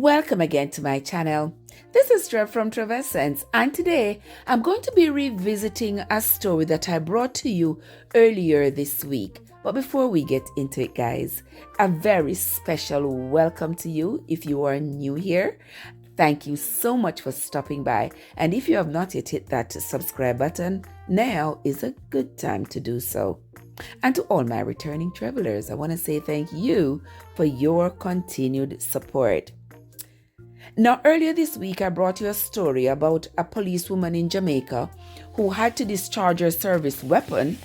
Welcome again to my channel. This is Trev from Trevessence, and today I'm going to be revisiting a story that I brought to you earlier this week. But before we get into it, guys, a very special welcome to you if you are new here. Thank you so much for stopping by, and if you have not yet hit that subscribe button, now is a good time to do so. And to all my returning travelers, I want to say thank you for your continued support. Now, earlier this week, I brought you a story about a policewoman in Jamaica who had to discharge her service weapon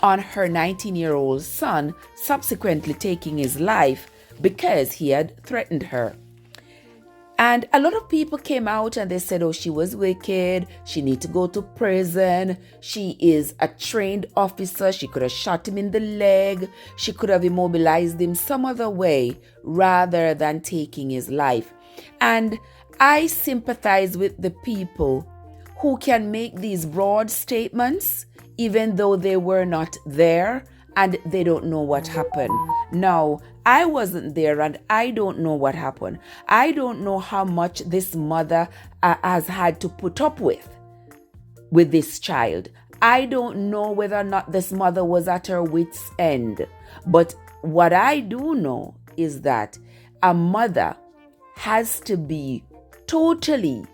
on her 19-year-old son, subsequently taking his life because he had threatened her. And a lot of people came out and they said, oh, she was wicked. She needs to go to prison. She is a trained officer. She could have shot him in the leg. She could have immobilized him some other way rather than taking his life. And I sympathize with the people who can make these broad statements even though they were not there and they don't know what happened. Now, I wasn't there and I don't know what happened. I don't know how much this mother has had to put up with this child. I don't know whether or not this mother was at her wit's end. But what I do know is that a mother has to be totally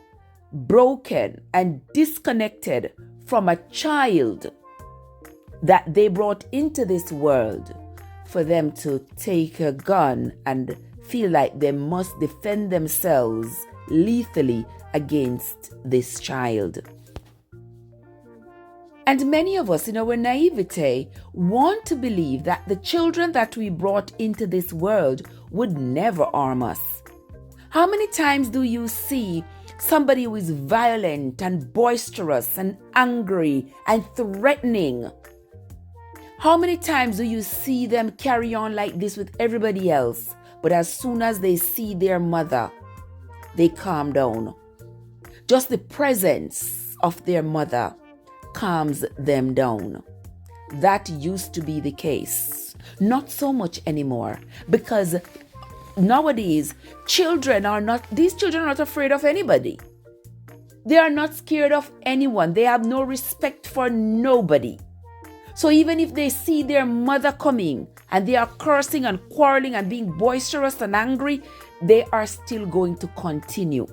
broken and disconnected from a child that they brought into this world for them to take a gun and feel like they must defend themselves lethally against this child. And many of us in our naivete want to believe that the children that we brought into this world would never harm us. How many times do you see somebody who is violent and boisterous and angry and threatening? How many times do you see them carry on like this with everybody else, but as soon as they see their mother, they calm down? Just the presence of their mother calms them down. That used to be the case. Not so much anymore, because nowadays, these children are not afraid of anybody. They are not scared of anyone. They have no respect for nobody. So even if they see their mother coming and they are cursing and quarreling and being boisterous and angry, they are still going to continue.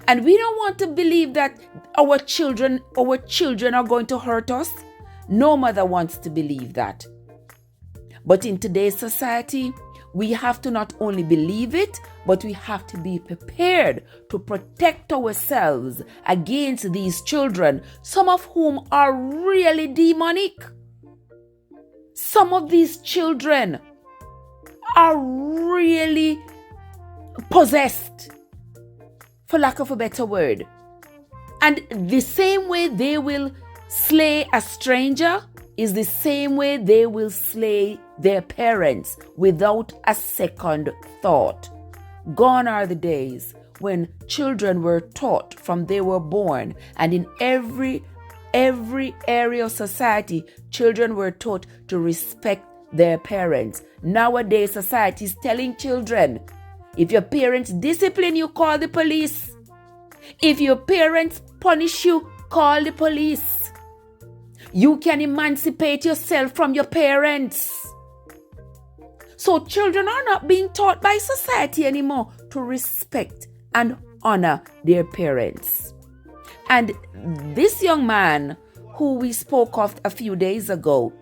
And we don't want to believe that our children are going to hurt us. No mother wants to believe that. But in today's society, we have to not only believe it, but we have to be prepared to protect ourselves against these children, some of whom are really demonic. Some of these children are really possessed, for lack of a better word. And the same way they will slay a stranger is the same way they will slay their parents without a second thought. Gone are the days when children were taught from they were born, and in every area of society, children were taught to respect their parents. Nowadays, society is telling children, if your parents discipline you, call the police. If your parents punish you, call the police. You can emancipate yourself from your parents. So children are not being taught by society anymore to respect and honor their parents. And this young man who we spoke of a few days ago,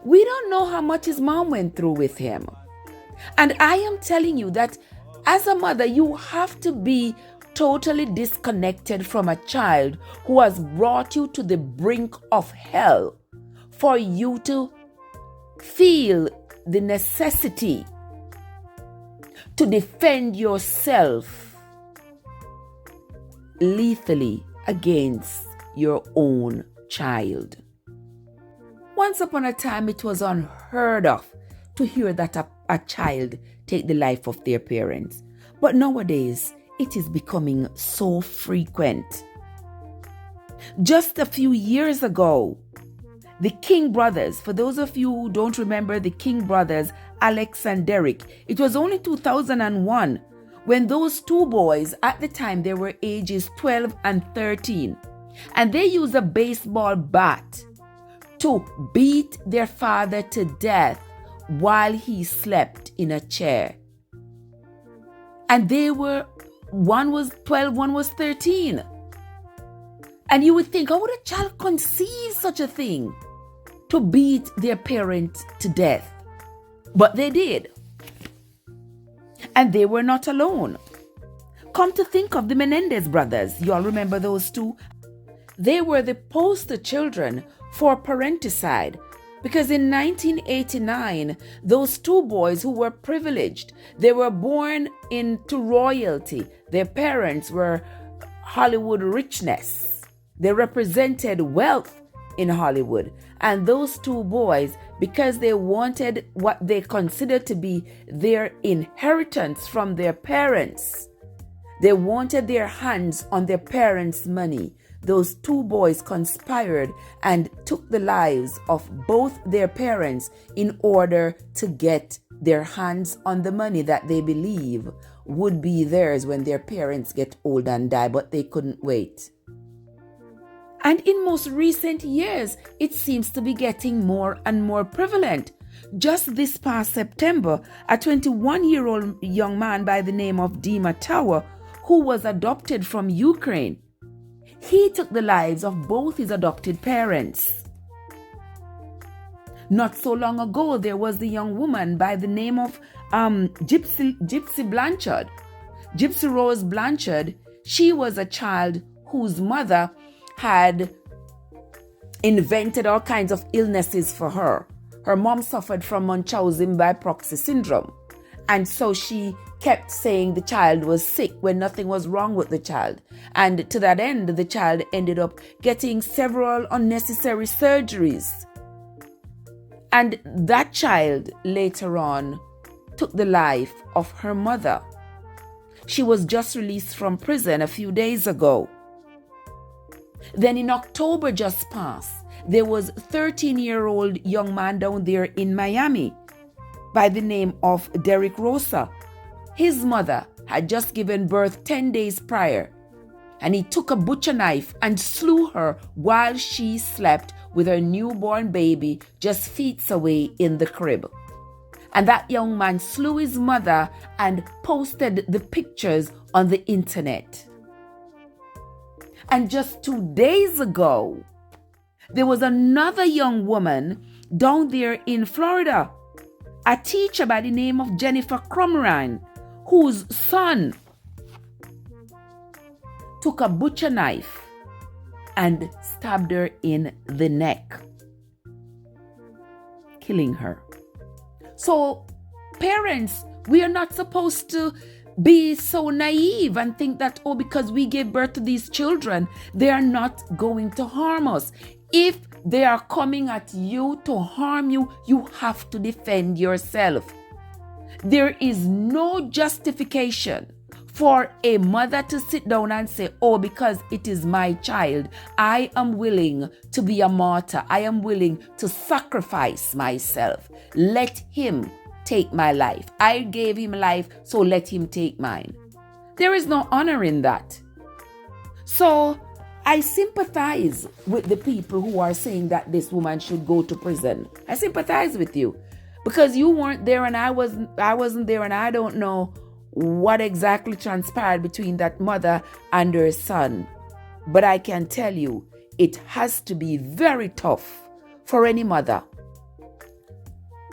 we don't know how much his mom went through with him. And I am telling you that as a mother, you have to be totally disconnected from a child who has brought you to the brink of hell for you to feel the necessity to defend yourself lethally against your own child. Once upon a time, it was unheard of to hear that a child take the life of their parents. But nowadays, it is becoming so frequent. Just a few years ago, the King brothers, for those of you who don't remember the King brothers, Alex and Derek, it was only 2001 when those two boys, at the time they were ages 12 and 13, and they used a baseball bat to beat their father to death while he slept in a chair. And one was 12, one was 13. And you would think, how would a child conceive such a thing? To beat their parent to death. But they did. And they were not alone. Come to think of the Menendez brothers. You all remember those two? They were the poster children for parenticide. Because in 1989, those two boys who were privileged, they were born into royalty. Their parents were Hollywood richness. They represented wealth in Hollywood. And those two boys, because they wanted what they considered to be their inheritance from their parents, they wanted their hands on their parents' money. Those two boys conspired and took the lives of both their parents in order to get their hands on the money that they believe would be theirs when their parents get old and die, but they couldn't wait. And in most recent years, it seems to be getting more and more prevalent. Just this past September, a 21-year-old young man by the name of Dima Tower, who was adopted from Ukraine, he took the lives of both his adopted parents. Not so long ago, there was the young woman by the name of Gypsy Blanchard. Gypsy Rose Blanchard, she was a child whose mother had invented all kinds of illnesses for her. Her mom suffered from Munchausen by proxy syndrome. And so she kept saying the child was sick when nothing was wrong with the child. And to that end, the child ended up getting several unnecessary surgeries. And that child later on took the life of her mother. She was just released from prison a few days ago. Then in October just passed, there was a 13-year-old young man down there in Miami by the name of Derek Rosa. His mother had just given birth 10 days prior, and he took a butcher knife and slew her while she slept with her newborn baby just feet away in the crib. And that young man slew his mother and posted the pictures on the internet. And just 2 days ago, there was another young woman down there in Florida, a teacher by the name of Jennifer Crumrine, whose son took a butcher knife and stabbed her in the neck, killing her. So, parents, we are not supposed to be so naive and think that, because we gave birth to these children, they are not going to harm us. If they are coming at you to harm you, you have to defend yourself. There is no justification for a mother to sit down and say, because it is my child, I am willing to be a martyr. I am willing to sacrifice myself. Let him take my life. I gave him life, so let him take mine. There is no honor in that. So I sympathize with the people who are saying that this woman should go to prison. I sympathize with you because you weren't there and I wasn't there, and I don't know what exactly transpired between that mother and her son. But I can tell you, it has to be very tough for any mother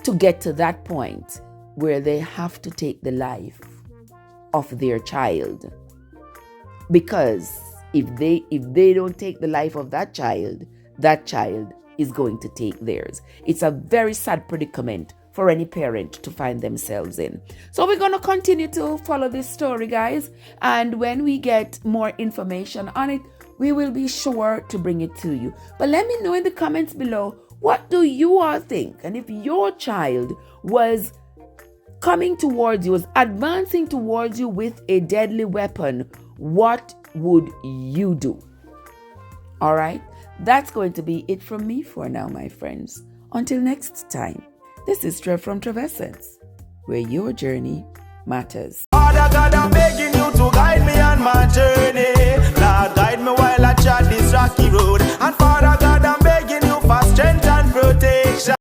to get to that point where they have to take the life of their child. Because if they don't take the life of that child is going to take theirs. It's a very sad predicament for any parent to find themselves in. So we're going to continue to follow this story, guys. And when we get more information on it, we will be sure to bring it to you. But let me know in the comments below, what do you all think? And if your child was coming towards you, was advancing towards you with a deadly weapon, what would you do? All right, that's going to be it from me for now, my friends. Until next time, this is Trev from Trevessence, where your journey matters. God, I'm begging you to guide me on my journey.